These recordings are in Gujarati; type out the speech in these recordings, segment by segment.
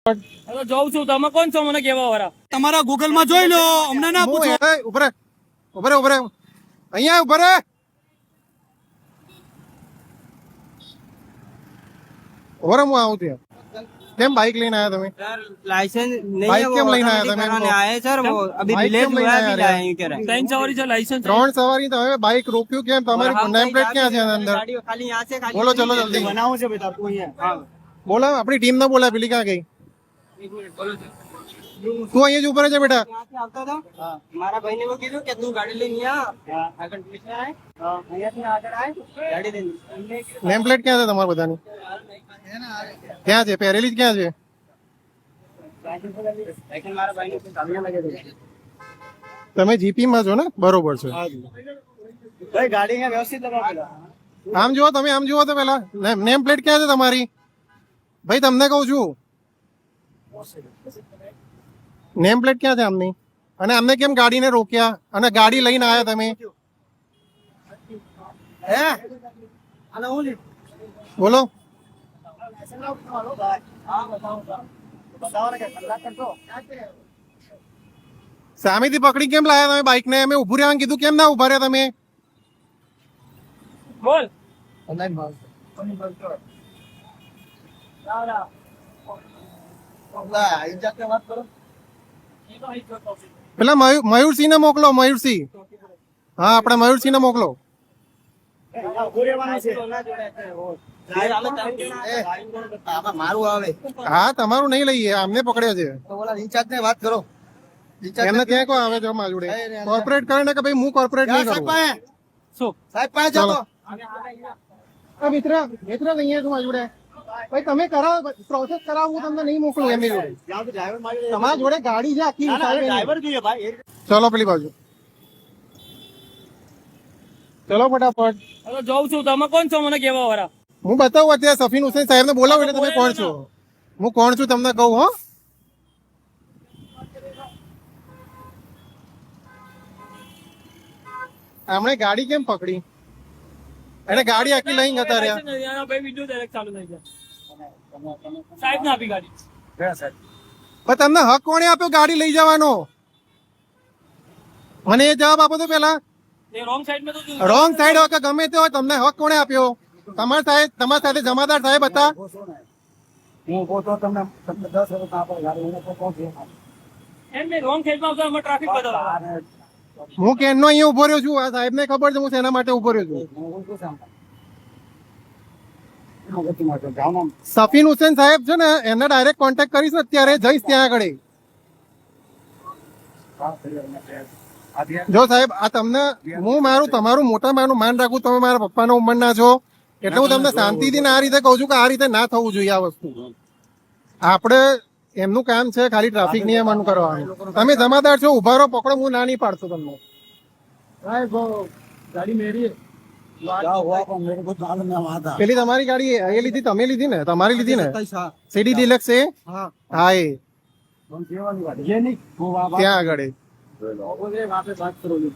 જોઉં છું. તમે કોણ છો મને કેવા વાળા? તમારા ગૂગલ માં જોઈ લો, અમને ના પૂછો. ઉભરે ઉભરે ઉભરે અહીંયા ઉભરે. ઉભરે હું આવું છું. કેમ બાઇક લઈને આયા તમે? लाइसेंस नहीं बाइक है, क्यों वो लेना आया असेंबली था मेरे कराने को? आए हैं सर, वो अभी बाइक विलेज क्यों हुआ लेना है, आया अभी रे? जाए कह रहे हैं। ત્રણ સવારી છે, લાયસન્સ છે? 3 સવારી તમે બાઇક રોક્યું કેમ? તમારી और हम નેમ પ્લેટ कहीं ક્યાં છે जाते અંદર? गाड़ी खाली यहाँ से खाली बोलो चलो जल्दी. बनाओ से बेटा तू ही है। हाँ બોલા આપણી ટીમ ને બોલા પેલી ક્યાં ગઈ? તું અહીંયા જ ઉભરે છે બેટા. यहाँ से आता था, हमारा भाई ने वो कीधું કે તું ગાડી લઈને આ આગળ પીછે આય, અહીંયાથી આગળ આય ગાડી લઈને નેમ પ્લેટ ક્યાં છે તમારા બધાની? ક્યાં છે? પહેરેલી જ ક્યાં છે? लेकिन हमारा भाई ने सामने लगे थे તમે જીપી માં છો ને? બરોબર છે. भाई गाड़ी का व्यवस्थित लगा पेला આમ જુઓ તમે, આમ જુઓ તો પેલા નેમ પ્લેટ ક્યાં છે તમારી? ભાઈ તમને કહું છું, નેમ પ્લેટ ક્યાં છે આમની? અને અમને કેમ ગાડીને રોક્યા અને ગાડી લઈને આયા તમે? હે આના હું બોલો. बताओ ना क्या कल्ला कर दो સામેથી પકડી કેમ લાયા તમે બાઇક ને? અમે ઉભું રહેવાનું કીધું, કેમ ના ઉભા રહ્યા તમે? બોલ. ऑनलाइन भाव इज्जत से बात करो પેલા મયુરસિંહ ને મોકલો. મયુરસિંહ, હા આપણે મયુરસિંહ ને મોકલો. મારું આવે હા તમારું નહીં લઈએ, આમને પકડ્યો છે. તો બોલા ઇન્ચાર્જ ને વાત કરો એમને ક્યાં કોઈ આવે છે મારા જોડે? કોર્પોરેટ કરે ને કે ભાઈ હું કોર્પોરેટ નહીં કરું. શું? સાહેબ પાસે જાઓ તો. આ મિત્ર અહીંયા છું મારા જોડે. ભાઈ તમે કરાવો, પ્રોસેસ કરાવો, હું તમને નહીં મોકલું એમની જોડે. તમારા જોડે ગાડી છે આખી. ડ્રાઈવર જોઈએ ભાઈ ચલો પેલી બાજુ ચલો ફટાફટ. જોઉં છું. તમે કોણ છો મને કેવા વાળા? હું બતાવું અત્યારે સફીન હુસેન સાહેબ ને બોલાવો એટલે તમે કોણ છો. હું કોણ છું તમને કહું. હો આમણે ગાડી કેમ પકડી? એને ગાડી આખી લઈને જતા રહ્યા. ભાઈ વિડિયો ડાયરેક્ટ ચાલુ થઈ જાય. સાહેબ ને આપી ગાડી. પણ તમને હક કોણે આપ્યો ગાડી લઈ જવાનો? મને એ જવાબ આપો તો પેલા. એ રોંગ સાઈડ માં તો રોંગ સાઈડ હોય કે ગમે તે હોય, તમને હક કોણે આપ્યો? તમારા સાથે જમાદાર સાહેબ હતા. હું પોતો તમને 10 વર્ષ ના પર ગાડી હું પહોંચી એમ નહીં, રોંગ સાઈડ માં આવતા અમે ટ્રાફિક બતાવો. હું કેનનો અહીંયા ઉભો રહ્યો છું. આ સાહેબ ને ખબર છે હું શેના માટે ઉભો રહ્યો છું. સફીન હુસેન સાહેબ છે ને, એમને ડાયરેક્ટ કોન્ટેક્ટ કરીશ ને અત્યારે, જઈશ ત્યાં આગળ. જો સાહેબ આ તમને હું તમારું મોટા માનું માન રાખું. તમે મારા પપ્પાના ઉંમરના છો એટલે હું તમને શાંતિથી આ રીતે કહું છું કે આ રીતે ના થવું જોઈએ આ વસ્તુ. આપણે એમનું કામ છે ખાલી ટ્રાફિક નિયમન કરવાનું. તમે જમાદાર છો, ઉભા રહો, પકડો, હું ના નહીં પાડતો તમને. गाड़ी मेरी क्या हुआ पर मेरे को मालूम नहीं हुआ था પેલી તમારી ગાડી એ લીધી? તમે લીધી ને? તમારી લીધી ને? 27 हाँ સીડી ડિલક્સ છે. हाँ હા એ ये नहीं वो वहाँ ત્યાં આગળ. वहाँ पे बात करोगे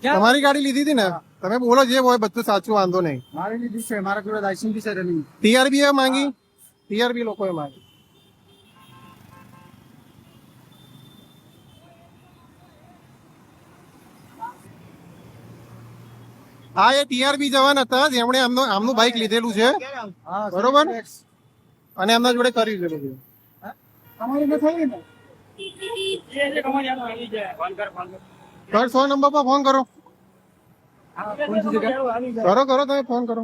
તમારી ગાડી લીધી હતી ને? તમે બોલો જે હોય બધું સાચું, વાંધો નહીં. हमारे लिए जिससे हमारा पूरा लाइसेंस भी से रनिंग ટીઆરબી એ માંગી, ટીઆરબી લોકોએ માંગી. હા એ ટીઆરબી જવાન હતા જેમણે આમનું બાઇક લીધેલું છે બરોબર, અને એમના જોડે કર્યું છે બધું. हमारे में થઈ ને સર 100 નંબર પર ફોન કરો. કરો તમે ફોન કરો.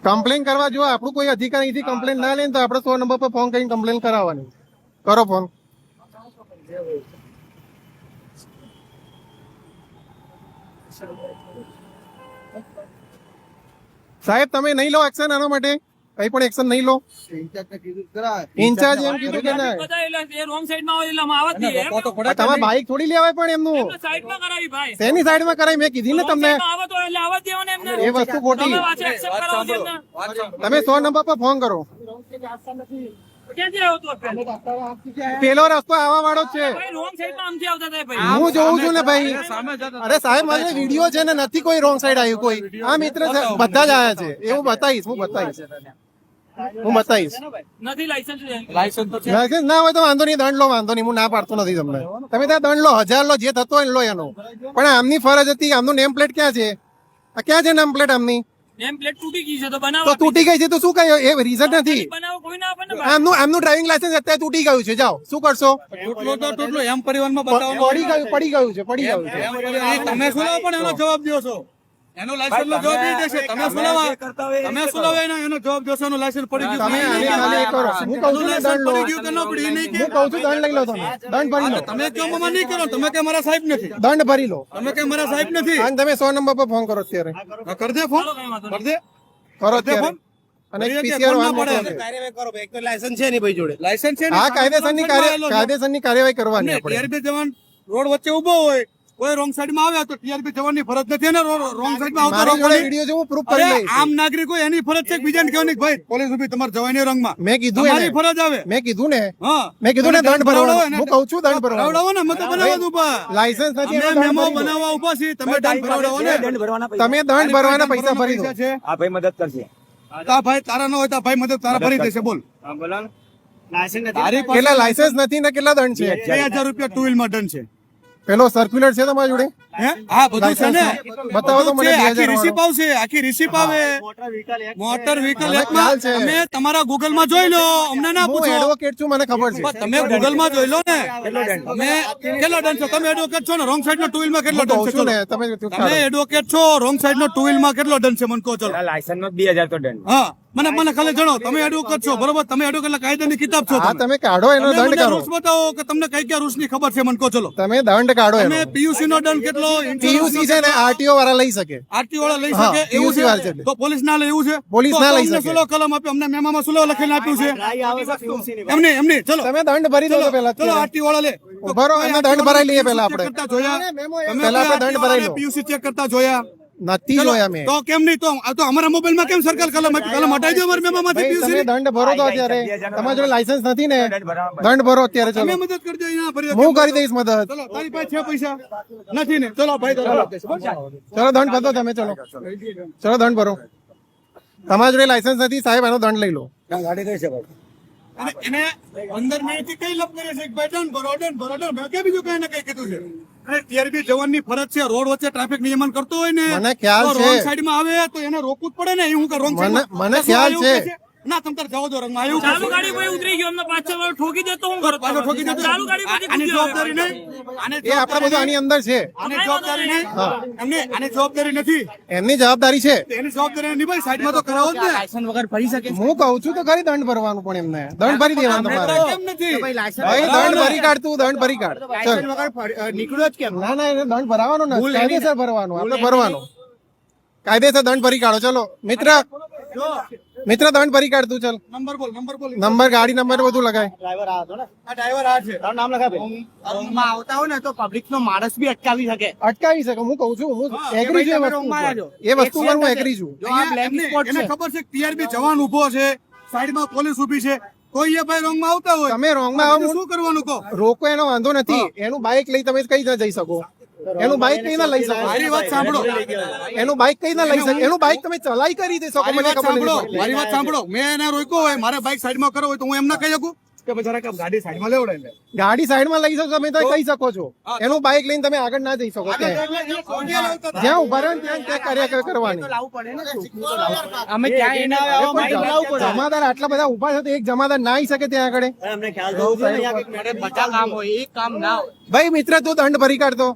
કમ્પ્લેન કરવા જો આપણું કોઈ અધિકાર અહીંથી કમ્પ્લેન ના લે તો આપણે 100 નંબર પર ફોન કરીને કમ્પ્લેન કરાવવાની. કરો ફોન. સાહેબ તમે નહીં લો એક્શન આના માટે? કઈ પણ એક્શન નહીં લો? ઇન્ચાર્જ એમ કીધું કે ના, રોંગ સાઈડ માં આવે એટલે અમે આવત નહીં. તમારે બાઇક થોડી લેવાય પણ એમનું. સાઈડ માં કરાવી ભાઈ. શેની સાઈડ માં કરાવી? મેં કીધી ને તમને આવો તો એટલે આવત દેવાને એમને. એ વસ્તુ ખોટી. તમે પાછા accept કરાવો છો એમને. તમે 100 નંબર પર ફોન કરો. ક્યાંથી આવ્યો તું અત્યારે? પેલો રસ્તો આવવા વાળો જ છે. ભાઈ રોંગ સાઈડમાં આમથી આવતા હતા ભાઈ. હું જોઉં છું ને ભાઈ. અરે સાહેબ મારે વિડીયો છે ને, નથી કોઈ રોંગ સાઈડ આવ્યું કોઈ. આ મિત્ર છે, બધા જ આયા છે. એવું બતાવીશ, હું બતાવીશ. નથી લાયસન્સ લાયસન્સ ના હોય તો વાંધો નહીં, દંડ લો, વાંધો નહીં, હું ના પાડતો નથી તમને. તમે ત્યાં દંડ લો, 1000 લો, જે થતો હોય ને લો એનો. પણ આમની ફરજ હતી, આમનું નેમ પ્લેટ ક્યાં છે? આ ક્યાં છે નેમ પ્લેટ આમની? નેમ પ્લેટ તૂટી ગઈ છે તો તો બનાવો. તૂટી ગઈ છે તો શું કહ્યું? એ રીઝન નથી. બનાવો કોઈ ના આપે ને ભાઈ. આમનું ડ્રાઇવિંગ લાયસન્સ અત્યારે તૂટી ગયું છે, જાઓ શું કરશો? એમ પરિવારમાં બતાવો. પડી ગયું છે. તમે શું લાવો પણ એનો જવાબ દો છો? એનો લાયસન્સ નો જવાબ એ દેશે. તમે શું લાવો એનો જવાબ દો છો? એનું લાયસન્સ પડી ગયું. તમે આને ખાલી એ કરો. હું કહું છું ને દંડ લો. પડી ગયું કે ન પડી એ નહીં કે. હું કહું છું દંડ લઈ લો તમે. દંડ ભરી લો. તમે કહો મમ્મા નહીં કરો. તમે કે મારા સાહેબ નથી. દંડ ભરી લો. તમે કે મારા સાહેબ નથી. અને તમે 100 નંબર પર ફોન કરો અત્યારે. કર દે ફોન. કઈ વાંધો કર દે. કરો અત્યારે. અને PCR વાન મોકલો છે. લાયસન્સ છે નહીં ભાઈ જોડે. લાયસન્સ છે ને? આ કાયદેસરની કાર્યવાહી કરવાની આપણે. ટીઆરપી જવાન રોડ વચ્ચે ઉભો હોય, કોઈ રોંગ સાઈડ માં આવે તો ટીઆરપી જવાનની ફરજ નથી ને રોંગ સાઈડ માં આવતો મારી જોડે રોકવાની? વિડીયો છે, હું પ્રૂફ અરે કરી લઈશ. આમ નાગરિકો એની ફરજ છે કે બીજાને કહેવાની કે ભાઈ પોલીસ ઉભી તમારે જવાની રંગમાં. મેં કીધું તમારી એને. ફરજ આવે. મેં કીધું ને હા દંડ ભરવાનો. હું કહું છું દંડ ભરવાનો. ભરાવડાવો ને, અમે તો બનાવવા જ ઉભા. લાયસન્સ નથી અમે એનો દંડ મેમો ભરી દો. બનાવવા ઉભા છીએ, તમે દંડ ભરાવડાવો ને. તમે દંડ ભરવાના પૈસા ભરી દો. છે. આ ભાઈ મદદ કરશે. તા ભાઈ તારા ન હોય તો ભાઈ મદદ તારા ભરી દેશે. બોલ. હા બોલો ને. લાયસન્સ નથી. તારી પાસે કેટલા લાયસન્સ નથી ને કેટલા દંડ છે? 2000 રૂપિયા ટુ વ્હીલ માં દંડ છે. પેલો સર્ક્યુલર છે તમારી જોડે? હે? હા બધું છે ને. બતાવો તો મને. આખી 2000 રિસીપ આવશે, આખી રિસીપ આવે. મોટર વ્હીકલ એક મોટર વ્હીકલ મને એક્ટમાં ખ્યાલ છે. તમે તમારા ગૂગલ માં જોઈ લો, અમને ના હું પૂછો. એડવોકેટ છું, મને ખબર છે. બસ તમે ગૂગલ માં જોઈ લો ને. તમે કેટલો દંડ છે? તમે એડવોકેટ છો ને, wrong side no to wheel માં કેટલો હું કહું દંડ છે? છું ચલો. ને તમે તમે એડવોકેટ છો, wrong side no to wheel માં કેટલો દંડ છે મને કહો. ચલો. લાયસન્સ નો 2000 તો દંડ. હા મને ખાલી જણાવો. તમે એડવોકેટ છો બરોબર? તમે એડવોકેટ કાયદાની કિતાબ છો. હા તમે કાઢો એનો તમે દંડ મને કરો. રૂલ્સ બતાવો કે તમને કઈ કયા રૂલ્સ ની ખબર છે મને કહો. ચલો. તમે દંડ કાઢો એનો. તમે પીયુસી નો દંડ કેટલો? પીયુસી છે ને આરટીઓ વાળા લઈ શકે. આરટી વાળા લઈ હા, શકે એવું PUC વાળા છે છે? એટલે. તો પોલીસ ના લે એવું છે? પોલીસ ના લઈ તો અમને શકે. સુલો કલમ આપ્યો, અમને મેમામાં સુલો લખીને આપ્યું છે. ડ્રાઈ આવે છે PUC ની. એમને ચલો તમે દંડ ભરી દો તો પેલા. ચલો આરટી વાળા લે. ઉભા રહો, અમે દંડ ભરાઈ લઈએ પેલા આપણે. કરતા જોયા? તમે પહેલા આપણે દંડ ભરાઈ લો. પીયુસી ચેક કરતા જોયા? નથી જોયા મેં. તો કેમ નહીં? તો અમારા મોબાઈલ માં કેમ સરકાર કલમ હટાઈ દો અમારા મેમામાંથી ભાઈ, પીયુસી તમે દંડ ભરો તો અત્યારે. તમારા જોડે લાયસન્સ નથી ને, દંડ ભરો અત્યારે. તમે ચલો મદદ કરજો. અહીંયા ભરી હું કરી દઈશ મદદ. ચલો તારી પાસે છે પૈસા? નથી ને? ચલો ભાઈ તો ચલો દંડ ભરો તમે. ચલો દંડ ભરો. તમારા જોડે લાયસન્સ નથી સાહેબ, એનો દંડ લઈ લો. અને એને 15 મિનિટ થી કઈ લપ કરે છે કે ભાઈ દંડ ભરો. મેં કે બીજું કઈ ને કઈ કીધું છે. અને ટીઆરપી જવાનની ફરજ છે, રોડ વચ્ચે ટ્રાફિક નિયમન કરતો હોય ને, મને ખ્યાલ તો છે. રોંગ સાઈડ માં આવે તો એને રોકવું જ પડે ને. હું કે રોંગ સાઈડ મને ખ્યાલ છે. ના તમ તાર જવા દો રંગમાં આવ્યું ચાલુ ગાડી ભાઈ ઉતરી ગયો અમને 5-6 વાર ઠોકી દેતો હું કરો પાછો ઠોકી દેતો. ચાલુ ગાડી પછી આની કૂદી આવે. જવાબદારી નહીં. આને એ આપણે બધું આની અંદર છે. આની જવાબદારી નહીં. એમને આની જવાબદારી નથી. એમની જવાબદારી છે. તો એની જવાબદારી નિભાઈ સાઈડમાં તો કરાવો જ ને. લાયસન્સ વગર ફરી શકે. હું કહું છું તો ખરી દંડ ભરવાનું, પણ એમને દંડ ભરી દેવાનું તમારે. કેમ નથી? ભાઈ દંડ ભરી કાઢ, તું દંડ ભરી કાઢ. ચલ. વગર નીકળ્યો જ કેમ? ના ના એને દંડ ભરાવાનો ને, કાયદેસર ભરવાનું. આપણે ભરવાનું કાયદેસર દંડ ભરી કાઢો. ચલો મિત્ર દંડ ભરી કાઢ તું. ચલ નંબર બોલ. નંબર, ગાડી નંબર બધું લગાય. ડ્રાઈવર આ હતો ને. આ ડ્રાઈવર આ છે. તારું નામ લખા ભાઈ. રોંગમાં આવતા હોય ને તો પબ્લિક નો માણસ બી અટકાવી શકે. અટકાવી શકે. હું કહું છું, હું એગ્રી છું એ વસ્તુ પર. એ વસ્તુ પર હું એગ્રી છું. જો આ બ્લેક સ્પોટ એને છે. ખબર છે ટીઆરબી જવાન ઉભો છે, સાઈડમાં પોલીસ ઉભી છે, કોઈ એ ભાઈ રોંગમાં આવતા હોય તમે રોંગમાં આવો, તો શું કરવાનું કહો? રોકો એનો વાંધો નથી. એનું બાઇક લઈ તમે કઈ ના જઈ શકો. એનું બાઇક કઈ ના લઈ શકો. મારી વાત સાંભળો. એનું બાઇક કઈ ના લઈ શકો. એનું બાઇક તમે ચલાઈ કરી દે શકો. મારી મને વાત ખબર સાંભળો. નથી. મારી વાત સાંભળો. મેં એને રોક્યો હોય, મારે બાઇક સાઈડમાં કરો હોય તો હું એમ ના કહી શકું કે ભાઈ જરાક આમ ગાડી સાઈડમાં લેવડાવી લે. ગાડી સાઈડમાં લઈ શકો તમે તો કહી શકો છો. એનું બાઇક લઈને તમે આગળ ના જઈ શકો. જ્યાં ઉભા રહે ને ત્યાં કર્યા કરવાની. અમે ક્યાં એના આવા બાઈક લાવવું પડે. જમાદાર આટલા બધા ઉભા છે તો એક જમાદાર ના આવી શકે ત્યાં આગળ. અમને ખ્યાલ થવું જોઈએ ને યાર કે મેડમ બધા કામ હોય એક કામ ના હોય. ભાઈ મિત્ર તું દંડ ભરી કાઢતો.